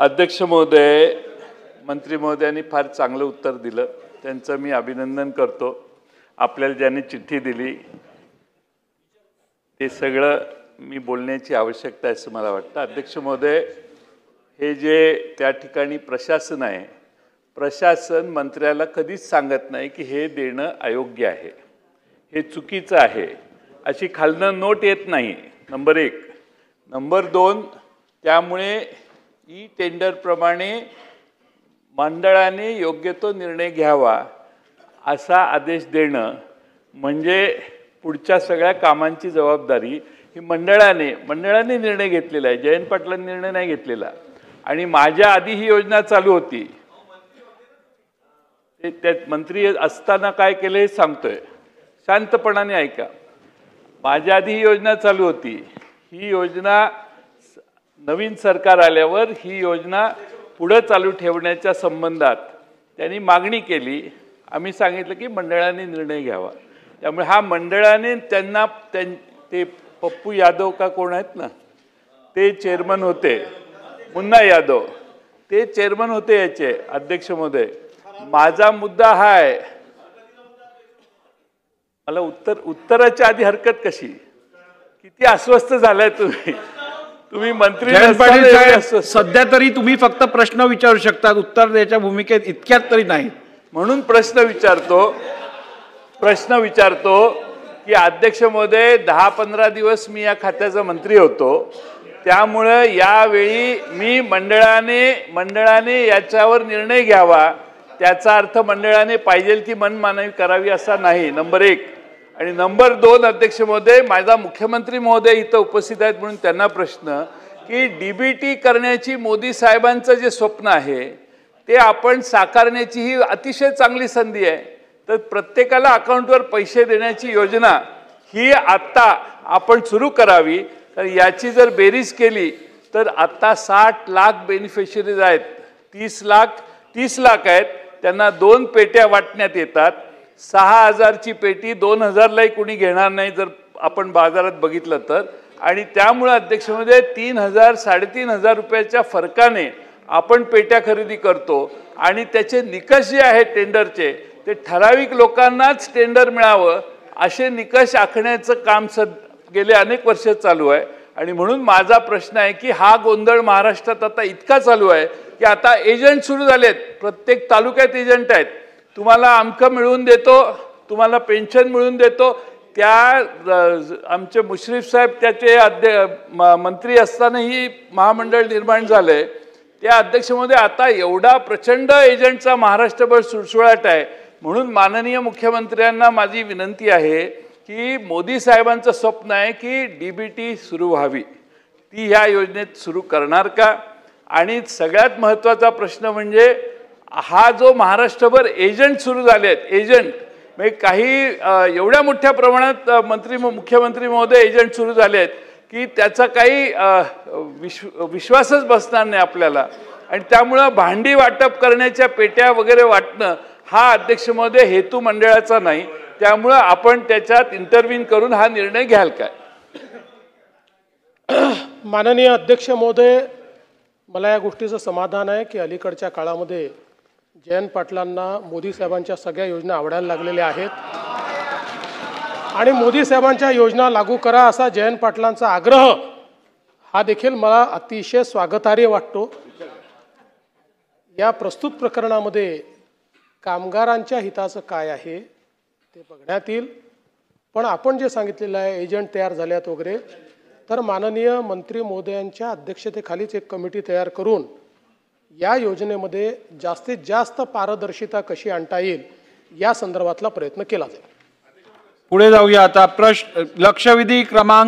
अध्यक्ष महोदय, मंत्री महोदयांनी फार चांगलं उत्तर दिलं, त्यांचं मी अभिनंदन करतो। आपल्याला ज्यांनी चिठ्ठी दिली ते सगळं मी बोलण्याची आवश्यकता आहे असं मला वाटतं। अध्यक्ष महोदय, हे जे त्या ठिकाणी प्रशासन आहे, प्रशासन मंत्र्याला कधीच सांगत नाही की हे देणं अयोग्य आहे, हे चुकीचं आहे, अशी खालनं नोट येत नाही। नंबर 1। नंबर 2, त्यामुळे ई टेंडर प्रमाणे मंडळाने योग्य तो निर्णय घ्यावा असा आदेश देणं म्हणजे पुढच्या सगळ्या कामांची जबाबदारी ही मंडळाने निर्णय घेतलेला आहे। जयंत पाटलांनी निर्णय नाही घेतलेला। आणि माझ्या आधी ही योजना चालू होती, त्यात मंत्री असताना काय केलं हे सांगतोय, शांतपणाने ऐका। माझ्या आधी ही योजना चालू होती, ही योजना नवीन सरकार आल्यावर ही योजना पुढे चालू ठेवण्याच्या संबंधात त्यांनी मागणी केली। आम्ही सांगितलं की मंडळाने निर्णय घ्यावा। त्यामुळे हा मंडळाने त्यांना ते पप्पू यादव का कोण आहेत ना, ते चेअरमन होते, मुन्ना यादव ते चेअरमन होते याचे। अध्यक्ष महोदय, माझा मुद्दा हा आहे, मला उत्तराच्या आधी हरकत कशी? किती अस्वस्थ झालाय तुम्ही मंत्री सध्या तरी तुम्ही फक्त प्रश्न विचारू शकता, उत्तर द्यायच्या भूमिकेत इतक्यात तरी नाही। म्हणून प्रश्न विचारतो की अध्यक्ष महोदय, 10-15 दिवस मी या खात्याचा मंत्री होतो, त्यामुळे यावेळी मी मंडळाने याच्यावर निर्णय घ्यावा, त्याचा अर्थ मंडळाने पाहिजे ती मनमानी करावी असा नाही। नंबर 1। आणि नंबर 2, अध्यक्ष महोदय, माझा मुख्यमंत्री महोदय इथं उपस्थित आहेत म्हणून त्यांना प्रश्न की डीबीटी करण्याची मोदी साहेबांचं जे स्वप्न आहे ते आपण साकारण्याची ही अतिशय चांगली संधी आहे। तर प्रत्येकाला अकाउंटवर पैसे देण्याची योजना ही आता आपण सुरू करावी। तर याची जर बेरीज केली तर आता 60 लाख बेनिफिशरीज आहेत, 30 लाख आहेत, त्यांना 2 पेट्या वाटण्यात येतात। 6000 ची पेटी 2000लाही कोणी घेणार नाही जर आपण बाजारात बघितलं तर। आणि त्यामुळे अध्यक्ष महोदय 3000-3,500 रुपयाच्या फरकाने आपण पेट्या खरेदी करतो आणि त्याचे निकष जे आहेत टेंडरचे ते ठराविक लोकांनाच टेंडर मिळावं असे निकष आखण्याचं काम गेले अनेक वर्ष चालू आहे। आणि म्हणून माझा प्रश्न आहे की हा गोंधळ महाराष्ट्रात आता इतका चालू आहे की आता एजंट सुरू झालेत, प्रत्येक तालुक्यात एजंट आहेत। तुम्हाला अमकं मिळवून देतो, तुम्हाला पेन्शन मिळवून देतो। त्या आमचे मुश्रीफ साहेब त्याचे मंत्री असतानाही महामंडळ निर्माण झाले। त्या अध्यक्ष महोदय, आता एवढा प्रचंड एजंटचा महाराष्ट्रभर सुळसुळाट आहे। म्हणून माननीय मुख्यमंत्र्यांना माझी विनंती आहे की मोदी साहेबांचं स्वप्न आहे की डीबीटी सुरू व्हावी, ती ह्या योजनेत सुरू करणार का? आणि सगळ्यात महत्त्वाचा प्रश्न म्हणजे हा जो महाराष्ट्रभर एजंट सुरू झालेत, एजंट म्हणजे काही एवढ्या मोठ्या प्रमाणात मुख्यमंत्री महोदय एजंट सुरू झालेत की त्याचा काही विश्वासच बसणार नाही आपल्याला। आणि त्यामुळं भांडी वाटप करण्याच्या पेट्या वगैरे वाटणं हा अध्यक्ष महोदय हेतू मंडळाचा नाही। त्यामुळं आपण त्याच्यात इंटरव्हीन करून हा निर्णय घ्याल काय? माननीय अध्यक्ष महोदय, मला या गोष्टीचं समाधान आहे की अलीकडच्या काळामध्ये जयंत पाटलांना मोदी साहेबांच्या सगळ्या योजना आवडायला लागलेल्या आहेत आणि मोदी साहेबांच्या योजना लागू करा असा जयंत पाटलांचा आग्रह हा देखील मला अतिशय स्वागतार्ह वाटतो। या प्रस्तुत प्रकरणामध्ये कामगारांच्या हिताचं काय आहे ते बघण्यात येईल, पण आपण जे सांगितलेलं आहे एजंट तयार झाल्यात वगैरे, तर माननीय मंत्री महोदयांच्या अध्यक्षतेखालीच एक कमिटी तयार करून या योजनेमध्ये जास्तीत जास्त पारदर्शिता कशी आणता येईल या संदर्भातला प्रयत्न केला जाईल। पुढे जाऊया आता। लक्षवेधी क्रमांक